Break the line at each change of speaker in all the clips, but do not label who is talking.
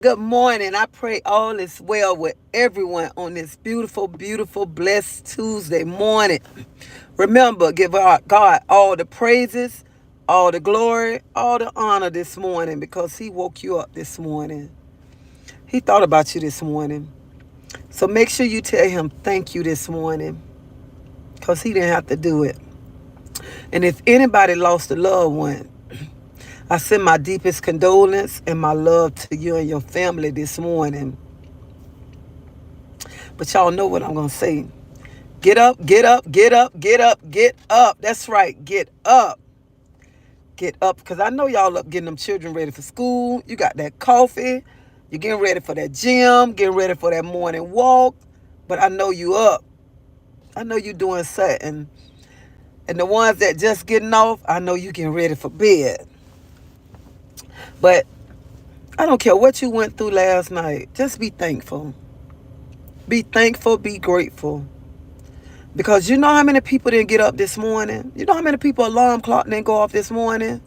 Good morning. I pray all is well with everyone on this beautiful, beautiful, blessed Tuesday morning. Remember, give God all the praises, all the glory, all the honor this morning because He woke you up this morning. He thought about you this morning. So make sure you tell Him thank you this morning because He didn't have to do it. And if anybody lost a loved one, I send my deepest condolence and my love to you and your family this morning. But y'all know what I'm going to say. Get up, get up, get up, get up, get up. That's right, get up. Get up, because I know y'all up getting them children ready for school. You got that coffee. You're getting ready for that gym, getting ready for that morning walk. But I know you up. I know you doing something. And the ones that just getting off, I know you getting ready for bed. But I don't care what you went through last night. Just be thankful. Be thankful, be grateful. Because you know how many people didn't get up this morning? You know how many people alarm clock didn't go off this morning?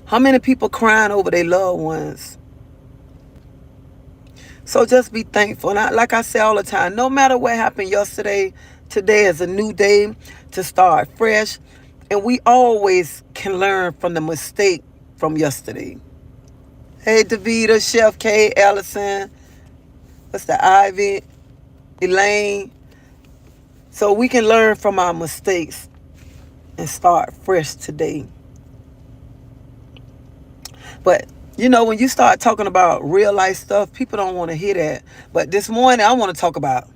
How many people crying over their loved ones? So just be thankful. And like I say all the time, no matter what happened yesterday, today is a new day to start fresh. And we always can learn from the mistake from yesterday. Hey, Davita, Chef K, Ellison, what's the Ivy, Elaine. So we can learn from our mistakes and start fresh today. But when you start talking about real life stuff, people don't want to hear that. But this morning, I want to talk about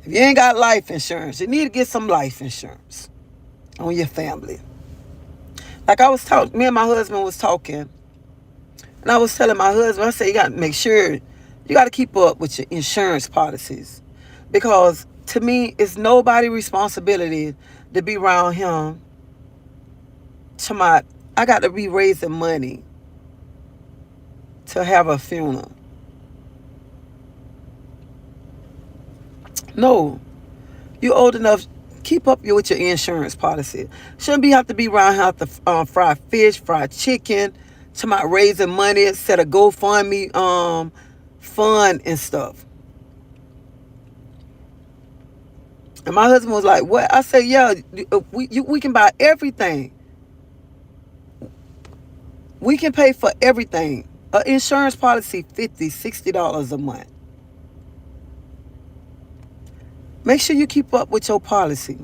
if you ain't got life insurance, you need to get some life insurance on your family. Like I was talking, me and my husband was talking, and I was telling my husband, I said, you got to make sure you got to keep up with your insurance policies, because to me, it's nobody's responsibility to be around him. I got to be raising money to have a funeral. No, you old enough. Keep up with your insurance policy. Shouldn't be have to be around here to fry fish, fry chicken, to my raising money, set a GoFundMe fund and stuff. And my husband was like, "What?" I said, "Yeah, we can buy everything. We can pay for everything. An insurance policy, $50, $60 a month. Make sure you keep up with your policy.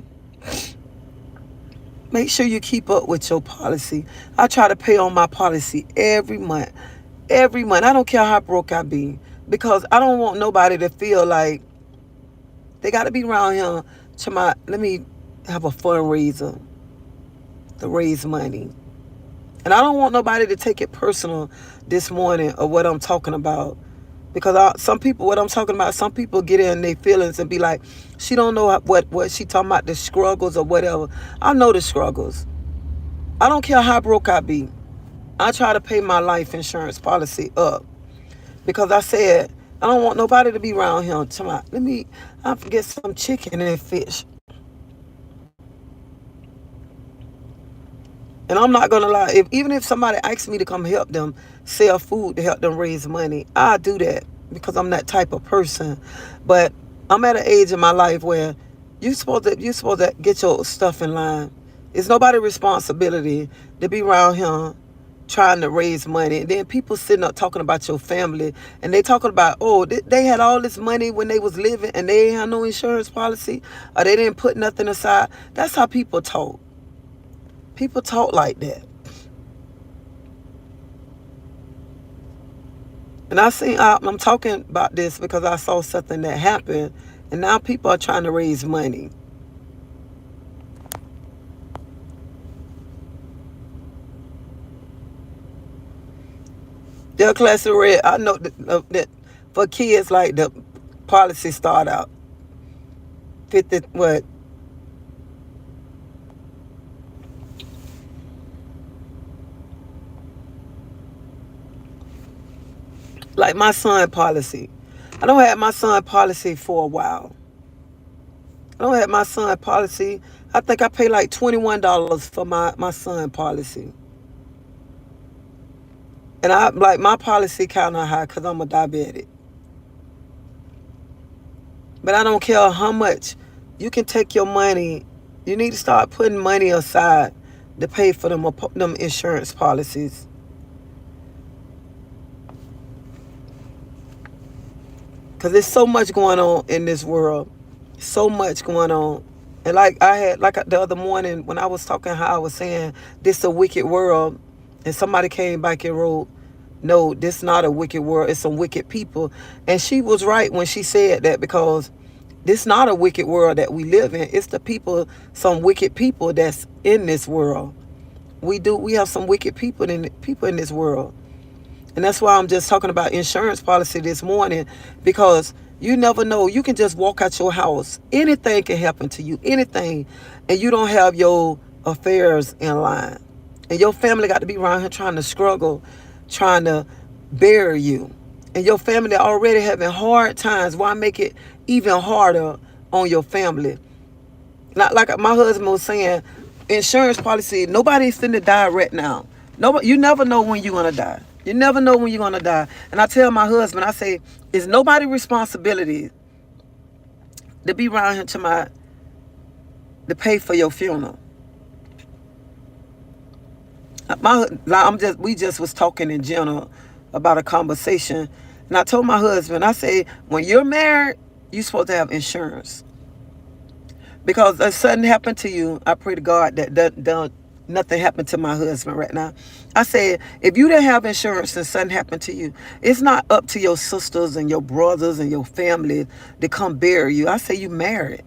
Make sure you keep up with your policy. I try to pay on my policy every month. Every month. I don't care how broke I be. Because I don't want nobody to feel like they got to be around here let me have a fundraiser to raise money. And I don't want nobody to take it personal this morning of what I'm talking about. Because some people, what I'm talking about, some people get in their feelings and be like, she don't know what she talking about, the struggles or whatever. I know the struggles. I don't care how broke I be. I try to pay my life insurance policy up. Because I said, I don't want nobody to be around here I get some chicken and fish. And I'm not gonna lie, even if somebody asks me to come help them sell food to help them raise money, I do that because I'm that type of person. But I'm at an age in my life where you're supposed to get your stuff in line. It's nobody's responsibility to be around here trying to raise money. And then people sitting up talking about your family, and they talking about, oh, they had all this money when they was living and they ain't had no insurance policy, or they didn't put nothing aside. That's how people talk. People talk like that. And I'm talking about this because I saw something that happened, and now people are trying to raise money. Their class of red, I know that for kids, like the policy start out 50, what? Like my son policy. I don't have my son policy for a while. I don't have my son policy. I think I pay like $21 for my son policy. And I like my policy kind of high because I'm a diabetic. But I don't care how much. You can take your money. You need to start putting money aside to pay for them insurance policies. Because there's so much going on in this world. So much going on. And like I had, like the other morning when I was talking, how I was saying, this a wicked world. And somebody came back and wrote, no, this not a wicked world. It's some wicked people. And she was right when she said that, because this not a wicked world that we live in. It's the people, some wicked people that's in this world. We have some wicked people in this world. And that's why I'm just talking about insurance policy this morning, because you never know. You can just walk out your house. Anything can happen to you, anything, and you don't have your affairs in line. And your family got to be around here trying to struggle, trying to bury you. And your family already having hard times. Why make it even harder on your family? Not like my husband was saying, insurance policy, nobody's finna die right now. Nobody, you never know when you're gonna die. You never know when you're gonna die. And I tell my husband, I say, it's nobody's responsibility to be around here to pay for your funeral. We just was talking in general about a conversation, and I told my husband, I say, when you're married, you're supposed to have insurance. Because if something happened to you, I pray to God that nothing happened to my husband right now. I said, if you didn't have insurance and something happened to you, it's not up to your sisters and your brothers and your family to come bury you. I say, you married.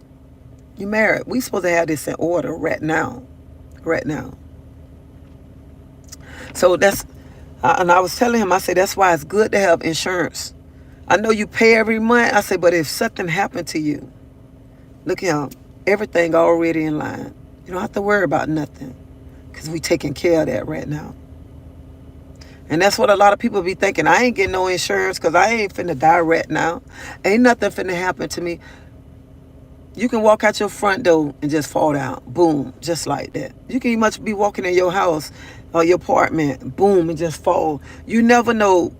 You married. We supposed to have this in order right now. Right now. So and I was telling him, I said, that's why it's good to have insurance. I know you pay every month. I said, but if something happened to you, look here, everything already in line. You don't have to worry about nothing, because we taking care of that right now. And that's what a lot of people be thinking. I ain't getting no insurance because I ain't finna die right now. Ain't nothing finna happen to me. You can walk out your front door and just fall down. Boom, just like that. You can much be walking in your house or your apartment. Boom, and just fall. You never know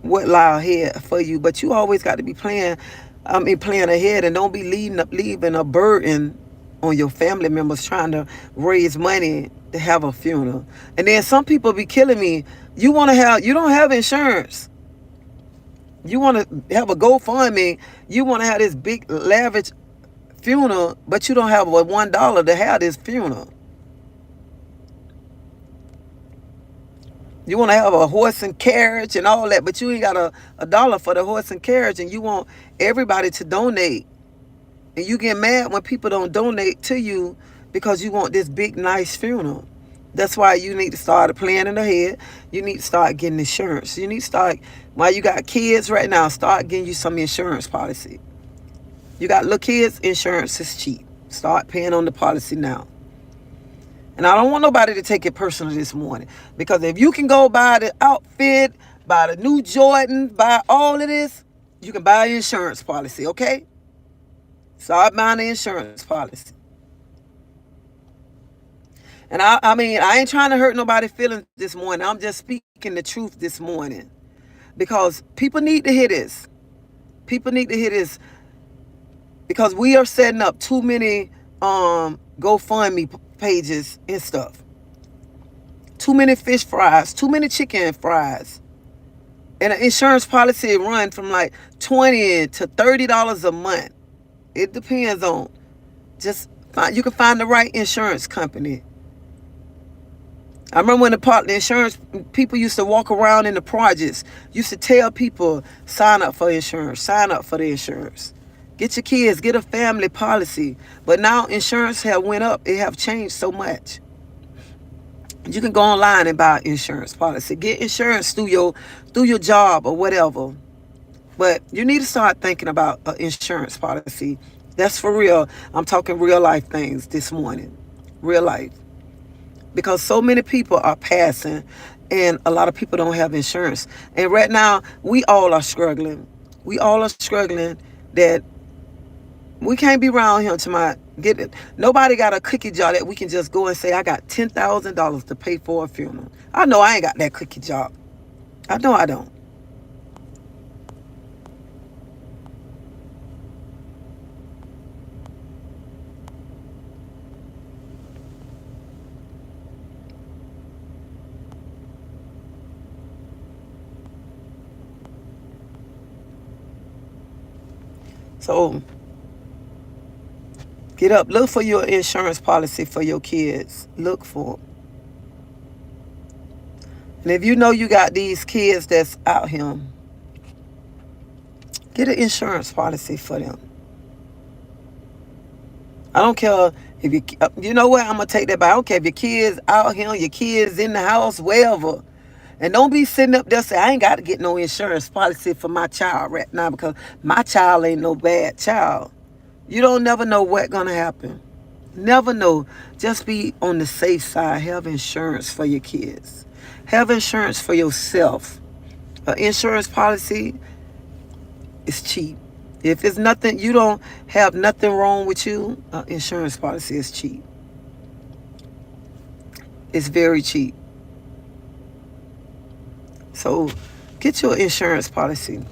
what lie ahead for you, but you always got to be planning ahead, and don't be leaving a burden on your family members trying to raise money to have a funeral. And then some people be killing me. You don't have insurance. You want to have a GoFundMe. You want to have this big lavish funeral, but you don't have $1 to have this funeral. You want to have a horse and carriage and all that, but you ain't got a dollar for the horse and carriage, and you want everybody to donate. And you get mad when people don't donate to you because you want this big, nice funeral. That's why you need to start planning ahead. You need to start getting insurance. You need to start, while you got kids right now, start getting you some insurance policy. You got little kids, insurance is cheap. Start paying on the policy now. And I don't want nobody to take it personal this morning. Because if you can go buy the outfit, buy the new Jordan, buy all of this, you can buy an insurance policy, okay? Start buying the insurance policy. And I mean, I ain't trying to hurt nobody's feelings this morning. I'm just speaking the truth this morning. Because people need to hear this. People need to hear this. Because we are setting up too many GoFundMe pages and stuff. Too many fish fries, too many chicken fries. And an insurance policy run from like $20 to $30 a month. It depends on you can find the right insurance company. I remember when the insurance people used to walk around in the projects, used to tell people, sign up for insurance, sign up for the insurance. Get your kids, get a family policy. But now insurance have went up. It have changed so much. You can go online and buy insurance policy. Get insurance through your job or whatever. But you need to start thinking about an insurance policy. That's for real. I'm talking real life things this morning. Real life. Because so many people are passing and a lot of people don't have insurance. And right now, we all are struggling. We all are struggling that we can't be around here to get it. Nobody got a cookie jar that we can just go and say, I got $10,000 to pay for a funeral. I know I ain't got that cookie jar. I know I don't. So get up, look for your insurance policy for your kids. Look for them. And if you know you got these kids that's out here, get an insurance policy for them. I don't care if you know what, I'm going to take that back. I don't care if your kids out here, your kids in the house, wherever. And don't be sitting up there saying, I ain't got to get no insurance policy for my child right now because my child ain't no bad child. You don't never know what's going to happen. Never know. Just be on the safe side. Have insurance for your kids. Have insurance for yourself. An insurance policy is cheap. If it's nothing, you don't have nothing wrong with you, an insurance policy is cheap. It's very cheap. So get your insurance policy.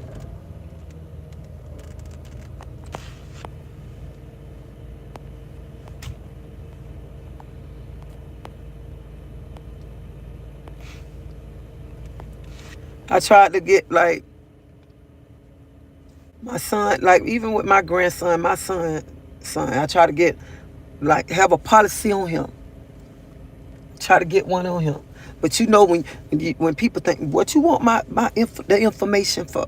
I tried to get like my son, like even with my grandson, my son, I try to get like have a policy on him. Try to get one on him. But you know when people think, what you want the information for?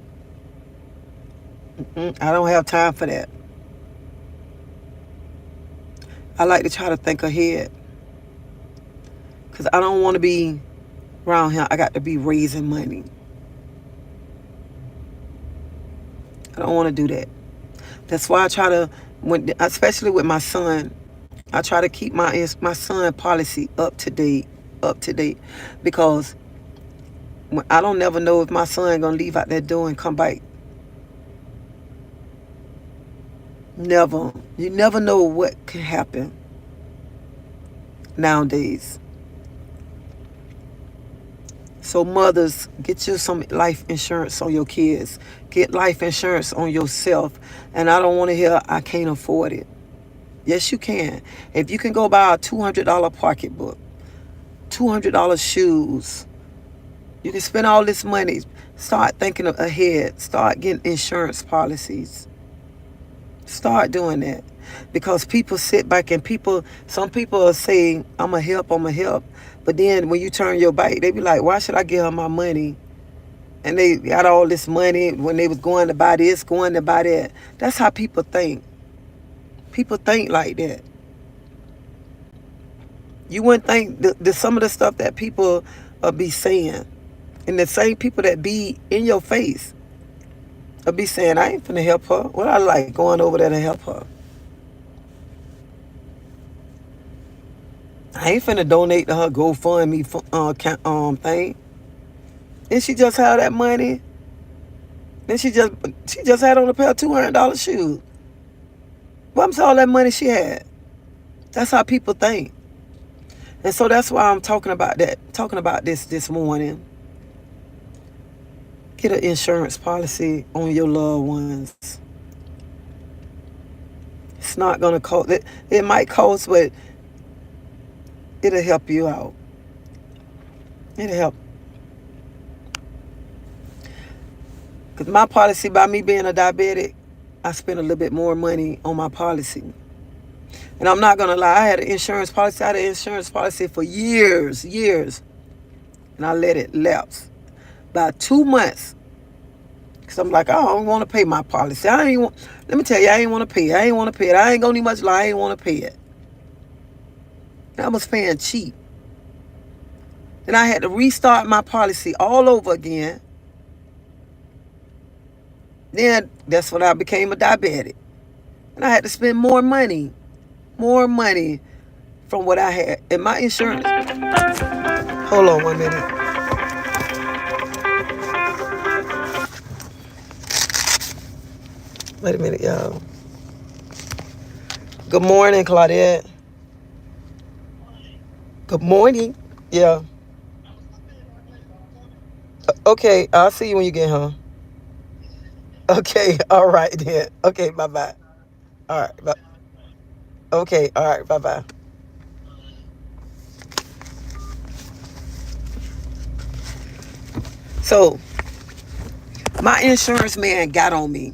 I don't have time for that. I like to try to think ahead. Because I don't want to be around here. I got to be raising money. I don't want to do that. That's why I try to, especially with my son, I try to keep my son policy up to date, because I don't never know if my son gonna leave out that door and come back. Never. You never know what can happen nowadays. So mothers, get you some life insurance on your kids. Get life insurance on yourself. And I don't want to hear, I can't afford it. Yes, you can. If you can go buy a $200 pocketbook, $200 shoes, you can spend all this money. Start thinking ahead. Start getting insurance policies. Start doing that. Because people sit back and some people are saying, I'm going to help. But then when you turn your back, they be like, why should I give her my money? And they got all this money when they was going to buy this, going to buy that. That's how people think. People think like that. You wouldn't think some of the stuff that people be saying. And the same people that be in your face will be saying, I ain't finna help her. What I like going over there to help her. I ain't finna donate to her GoFundMe thing. Then she just had that money. Then she just had on a pair of $200 shoes. What was all that money she had? That's how people think. And so that's why I'm talking about this morning. Get an insurance policy on your loved ones. It's not gonna cost. It might cost, but it'll help you out. It'll help. Because my policy, by me being a diabetic, I spend a little bit more money on my policy. And I'm not going to lie, I had an insurance policy for years. And I let it lapse. By 2 months. Because I'm like, I don't want to pay my policy. Let me tell you, I ain't want to pay it. I ain't going to need much lie. I ain't want to pay it. And I was paying cheap. And I had to restart my policy all over again. Then that's when I became a diabetic. And I had to spend more money from what I had. And my insurance, hold on 1 minute. Wait a minute, y'all. Good morning, Claudette. Good morning. Yeah. Okay, I'll see you when you get home. Okay, all right then. Okay, bye bye. All right, bye. Okay, all right, bye bye. So my insurance man got on me.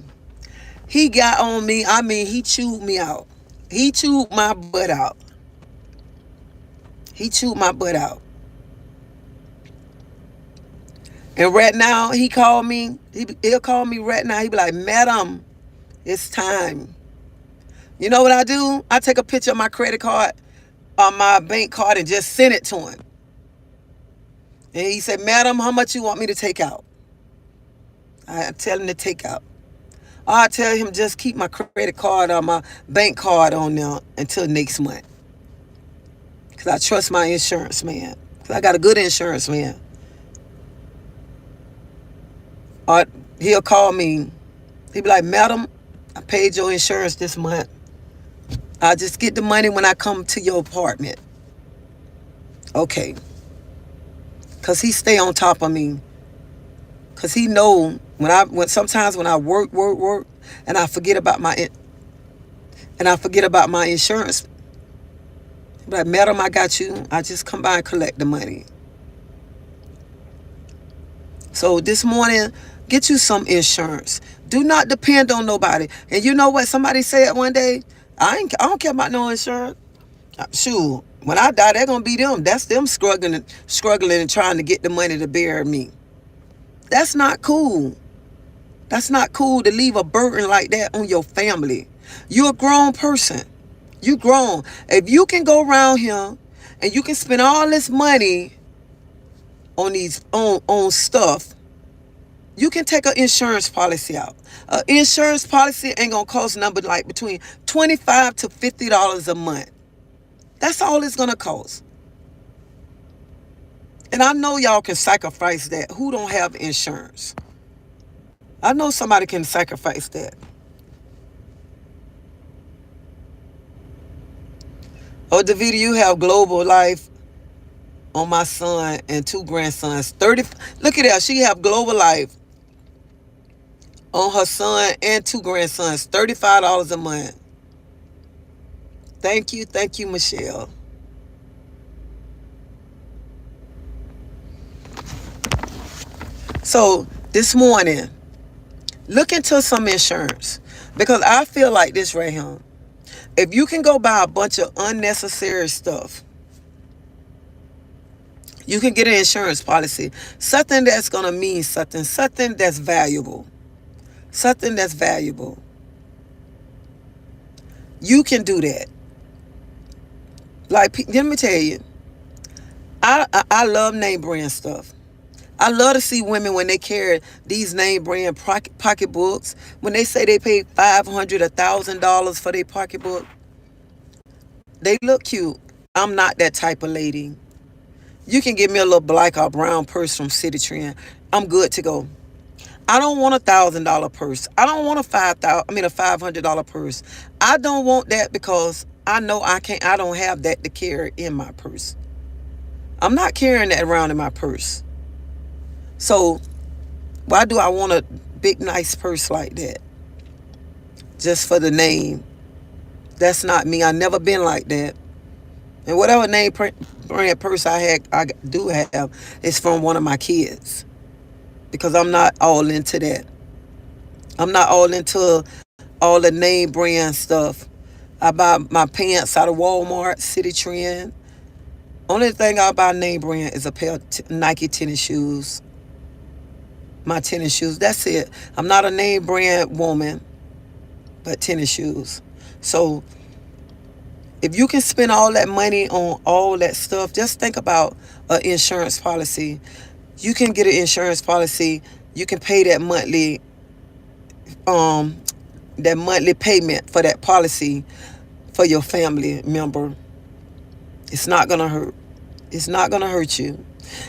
He got on me. I mean, he chewed me out. He chewed my butt out. He chewed my butt out. And right now, he called me. He'll call me right now. He be like, "Madam, it's time." You know what I do? I take a picture of my credit card, on my bank card, and just send it to him. And he said, "Madam, how much you want me to take out?" I tell him to take out. I tell him just keep my credit card or my bank card on there until next month. Because I trust my insurance man. Because I got a good insurance man. Or he'll call me. He'll be like, "Madam, I paid your insurance this month. I just get the money when I come to your apartment." Okay. Because he stay on top of me. Because he know when sometimes when I work, and I forget about my insurance. But madam, I got you. I just come by and collect the money. So this morning, get you some insurance. Do not depend on nobody. And you know what? Somebody said one day, I don't care about no insurance. Shoot, when I die, they're gonna be them. That's them struggling and trying to get the money to bury me. That's not cool. That's not cool to leave a burden like that on your family. You're a grown person. You grown. If you can go around here and you can spend all this money on these on stuff, you can take an insurance policy out. An insurance policy ain't gonna cost number like between $25 to $50 a month. That's all it's gonna cost. And I know y'all can sacrifice that. Who don't have insurance? I know somebody can sacrifice that. Oh, Davida, you have global life on my son and two grandsons. 30. Look at that. She have global life on her son and two grandsons. $35 a month. Thank you, Michelle. So this morning, look into some insurance because I feel like this right here. If you can go buy a bunch of unnecessary stuff, you can get an insurance policy, something that's gonna mean something that's valuable, something that's valuable. You can do that. Like, let me tell you, I love name brand stuff. I love to see women when they carry these name brand pocketbooks. When they say they paid $500, $1,000 for their pocketbook, they look cute. I'm not that type of lady. You can give me a little black or brown purse from City Trend. I'm good to go. I don't want $1,000 purse. I don't want a $500 purse. I don't want that because I know I can't. I don't have that to carry in my purse. I'm not carrying that around in my purse. So why do I want a big nice purse like that? Just for the name. That's not me. I never been like that. And whatever name brand purse I do have, is from one of my kids. Because I'm not all into that. I'm not all into all the name brand stuff. I buy my pants out of Walmart, City Trend. Only thing I buy name brand is a pair of Nike tennis shoes. My tennis shoes. That's it. I'm not a name brand woman, but tennis shoes. So if you can spend all that money on all that stuff, just think about an insurance policy. You can get an insurance policy. You can pay um, that monthly payment for that policy for your family member. It's not gonna hurt. It's not gonna hurt you.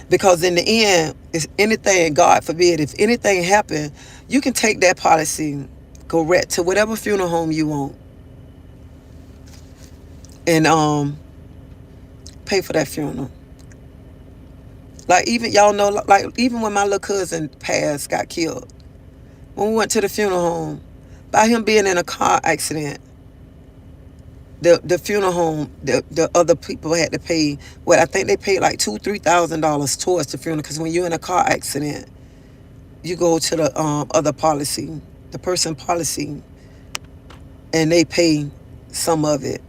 Because in the end, if anything, God forbid, if anything happened, you can take that policy, go right to whatever funeral home you want, and pay for that funeral. Like even y'all know, like even when my little cousin passed, got killed, when we went to the funeral home, by him being in a car accident, the funeral home, the other people had to pay what I think they paid like $2,000-3,000 towards the funeral, because when you're in a car accident, you go to the other policy, the person policy, and they pay some of it,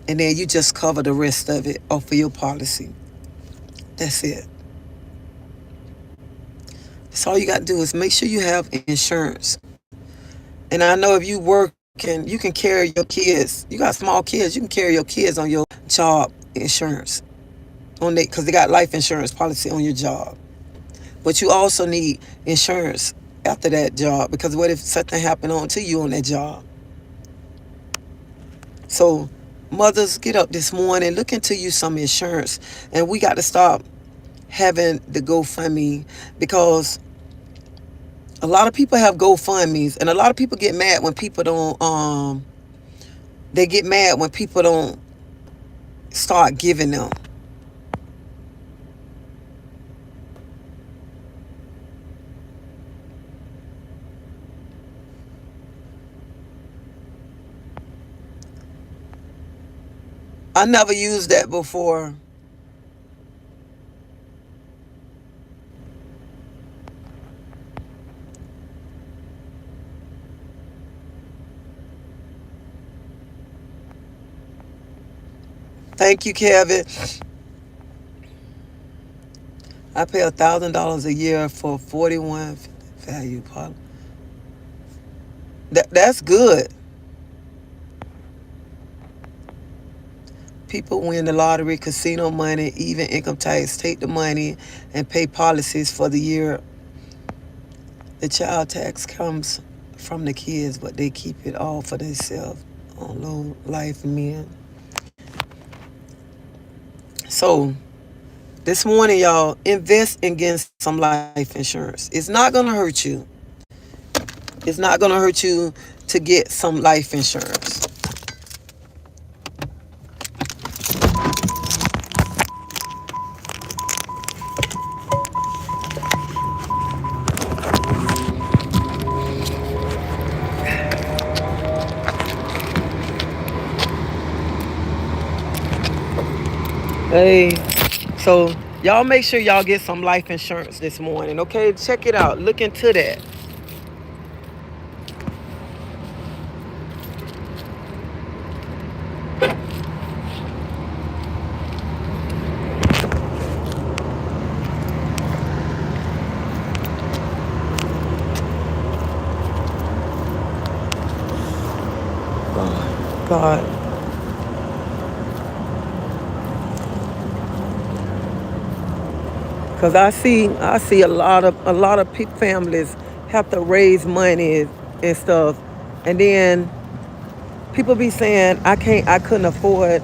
and then you just cover the rest of it off of your policy. That's it. So all you got to do is make sure you have insurance. And I know if you working, you can carry your kids. You got small kids, you can carry your kids on your job insurance on they, because they got life insurance policy on your job. But you also need insurance after that job, because what if something happened on to you on that job? So mothers, get up this morning, look into you some insurance, and we got to stop having the GoFundMe, because a lot of people have GoFundMe's, and a lot of people get mad when people don't. They get mad when people don't start giving them. I never used that before. Thank you, Kevin. I pay $1,000 a year for 41 value policy. That's good. People win the lottery, casino money, even income tax, take the money and pay policies for the year. The child tax comes from the kids, but they keep it all for themselves on low life men. So this morning, y'all, invest in getting some life insurance. It's not gonna hurt you. It's not gonna hurt you to get some life insurance. Hey, so y'all make sure y'all get some life insurance this morning, okay? Check it out. Look into that. God. Cause I see a lot of families have to raise money and stuff, and then people be saying I couldn't afford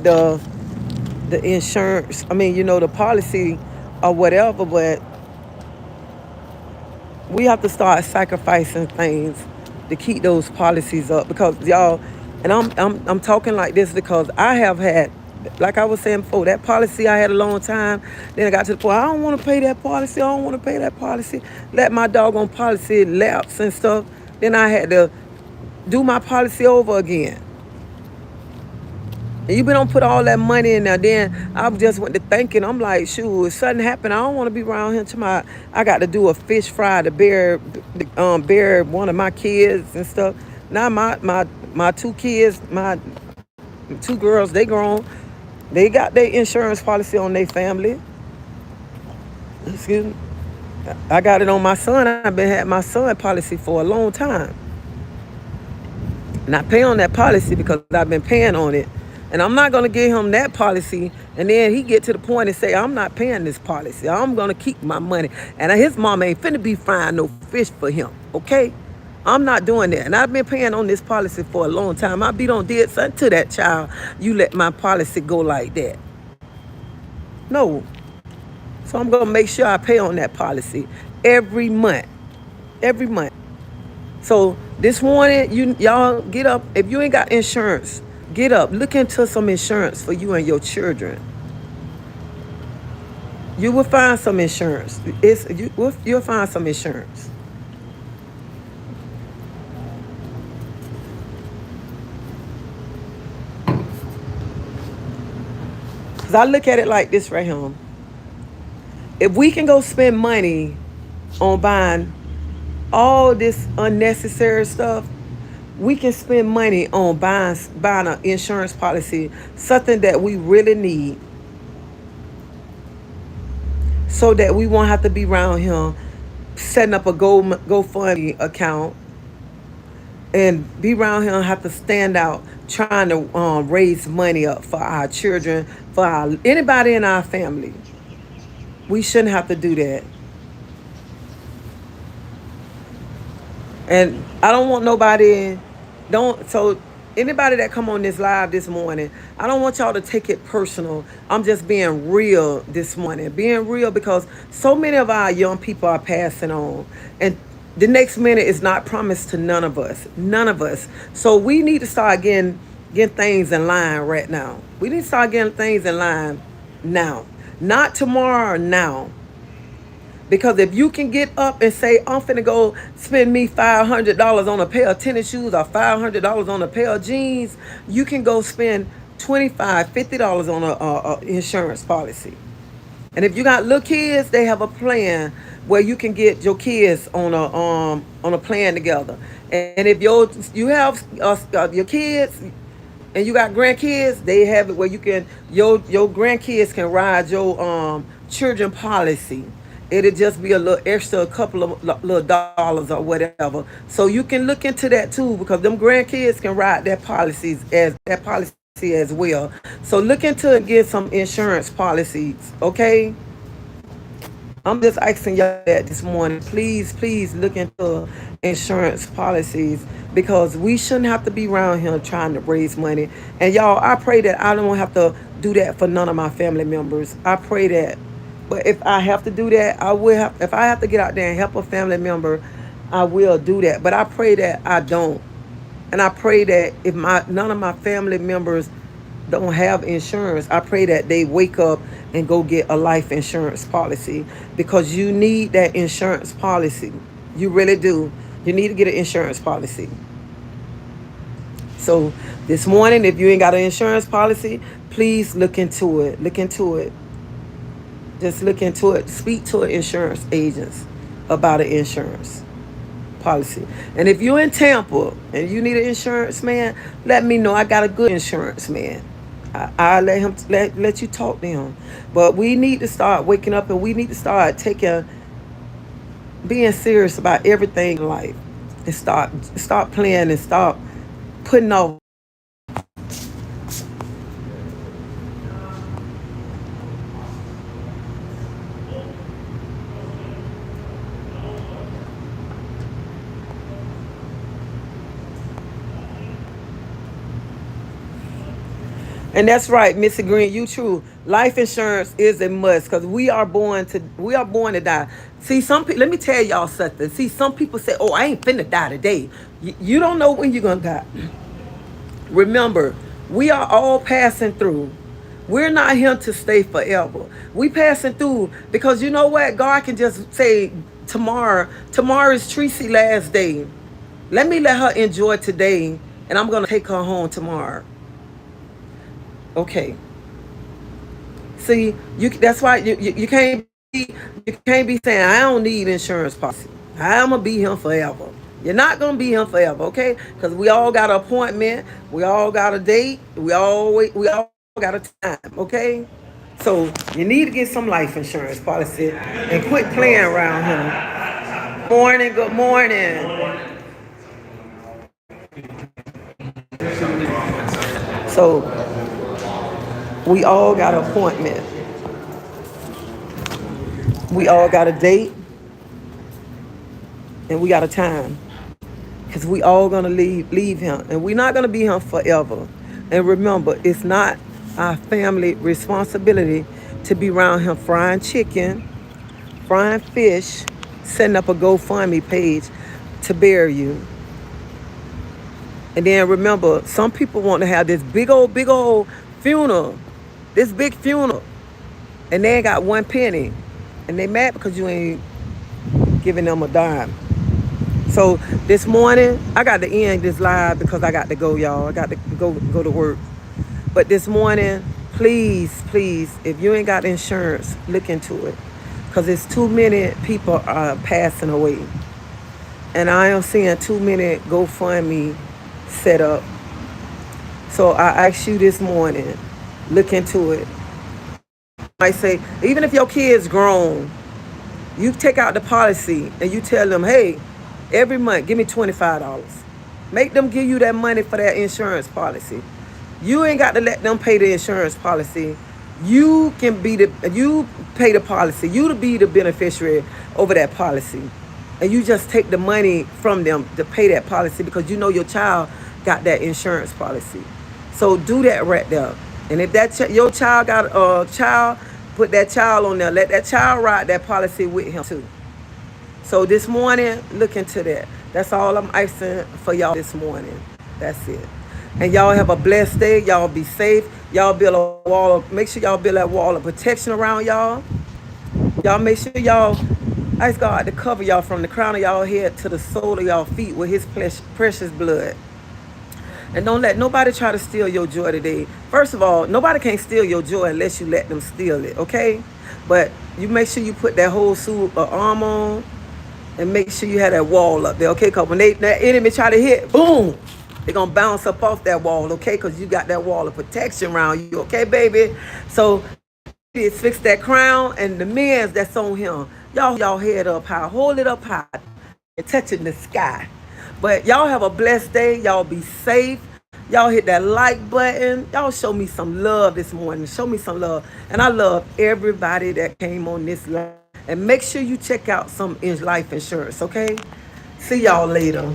the insurance. I mean, the policy or whatever, but we have to start sacrificing things to keep those policies up, because y'all, and I'm talking like this because I have had, like I was saying before, that policy I had a long time. Then I got to the point, I don't want to pay that policy. I don't want to pay that policy. Let my doggone policy lapse and stuff. Then I had to do my policy over again. And you been don't put all that money in there. Then I just went to thinking, I'm like, shoot, if something happened, I don't want to be around here tomorrow. I got to do a fish fry to bury one of my kids and stuff. Now my two kids, my two girls, they grown. They got their insurance policy on their family. Excuse me. I got it on my son. I've been had my son policy for a long time. And I pay on that policy because I've been paying on it. And I'm not gonna give him that policy and then he get to the point and say, I'm not paying this policy. I'm gonna keep my money. And his mama ain't finna be frying no fish for him. Okay? I'm not doing that. And I've been paying on this policy for a long time. I be done did something to that child. You let my policy go like that. No. So I'm gonna make sure I pay on that policy every month. Every month. So this morning, y'all get up. If you ain't got insurance, get up. Look into some insurance for you and your children. You will find some insurance. You'll find some insurance. Cause I look at it like this right here. If we can go spend money on buying all this unnecessary stuff, we can spend money on buying an insurance policy, something that we really need, so that we won't have to be around here setting up a GoFundMe account and be around here and have to stand out trying to raise money up for our children, for anybody in our family. We shouldn't have to do that. And I don't want nobody, don't, so anybody that come on this live this morning, I don't want y'all to take it personal. I'm just being real this morning. Being real because so many of our young people are passing on. And the next minute is not promised to none of us. None of us. So we need to start getting things in line right now. We need to start getting things in line now. Not tomorrow, now. Because if you can get up and say, I'm finna go spend me $500 on a pair of tennis shoes or $500 on a pair of jeans, you can go spend $25, $50 on a insurance policy. And if you got little kids, they have a plan where you can get your kids on a plan together. And if you have your kids and you got grandkids, they have it where you can your grandkids can ride your children policy. It'll just be a little extra, a couple of little dollars or whatever. So you can look into that too, because them grandkids can ride that policy as well. So look into it and get some insurance policies, okay? I'm just asking y'all that this morning. Please, please look into insurance policies, because we shouldn't have to be around here trying to raise money. And y'all, I pray that I don't have to do that for none of my family members. I pray that. But if I have to do that, I will have. If I have to get out there and help a family member, I will do that. But I pray that I don't. And I pray that if none of my family members don't have insurance, I pray that they wake up and go get a life insurance policy, because you need that insurance policy. You really do. You need to get an insurance policy. So this morning, if you ain't got an insurance policy, please look into it. Look into it. Just look into it. Speak to an insurance agent about an insurance policy. And if you're in Tampa and you need an insurance man, let me know. I got a good insurance man. I let him let you talk to him. But we need to start waking up, and we need to start being serious about everything in life, and start playing and stop putting off. And that's right, Missy Green. You true. Life insurance is a must, because we are born to die. See, some people. Let me tell y'all something. See, some people say, "Oh, I ain't finna die today." You don't know when you're gonna die. Remember, we are all passing through. We're not here to stay forever. We passing through, because you know what? God can just say tomorrow. Tomorrow is Tracy's last day. Let her enjoy today, and I'm gonna take her home tomorrow. Okay. See, that's why you can't be saying I don't need insurance policy. I'm gonna be here forever. You're not gonna be here forever, okay? Because we all got an appointment, we all got a date, we all got a time, okay? So you need to get some life insurance policy and quit playing around here. Morning, good morning. So we all got an appointment. We all got a date, and we got a time, because we all gonna leave him, and we're not gonna be here forever. And remember, it's not our family responsibility to be around him frying chicken, frying fish, setting up a GoFundMe page to bury you. And then remember, some people want to have this big old funeral, this big funeral. and they ain't got one penny, and they mad because you ain't giving them a dime. So this morning, I got to end this live because I got to go, y'all. I got to go to work. But this morning, please, please, if you ain't got insurance, look into it. Because it's too many people are passing away. And I am seeing too many GoFundMe set up. So I asked you this morning, look into it. I say, even if your kid's grown, you take out the policy and you tell them, hey, every month, give me $25. Make them give you that money for that insurance policy. You ain't got to let them pay the insurance policy. You can be you pay the policy. You to be the beneficiary over that policy. And you just take the money from them to pay that policy because you know your child got that insurance policy. So do that right there. And if your child got a child, put that child on there. Let that child ride that policy with him too. So this morning, look into that. That's all I'm asking for y'all this morning. That's it. And y'all have a blessed day. Y'all be safe. Y'all build a wall make sure y'all build that wall of protection around y'all. Y'all make sure y'all ask God to cover y'all from the crown of y'all head to the sole of y'all feet with his precious blood. And don't let nobody try to steal your joy today. First of all, nobody can steal your joy unless you let them steal it, okay? But you make sure you put that whole suit of armor on and make sure you have that wall up there, okay? Because when that enemy try to hit, boom, they're going to bounce up off that wall, okay? Because you got that wall of protection around you, okay, baby? So fix that crown and the men's that's on him. Y'all head up high. Hold it up high and touching the sky. But y'all have a blessed day. Y'all be safe. Y'all hit that like button. Y'all show me some love this morning. Show me some love. And I love everybody that came on this live. And make sure you check out some life insurance, okay? See y'all later.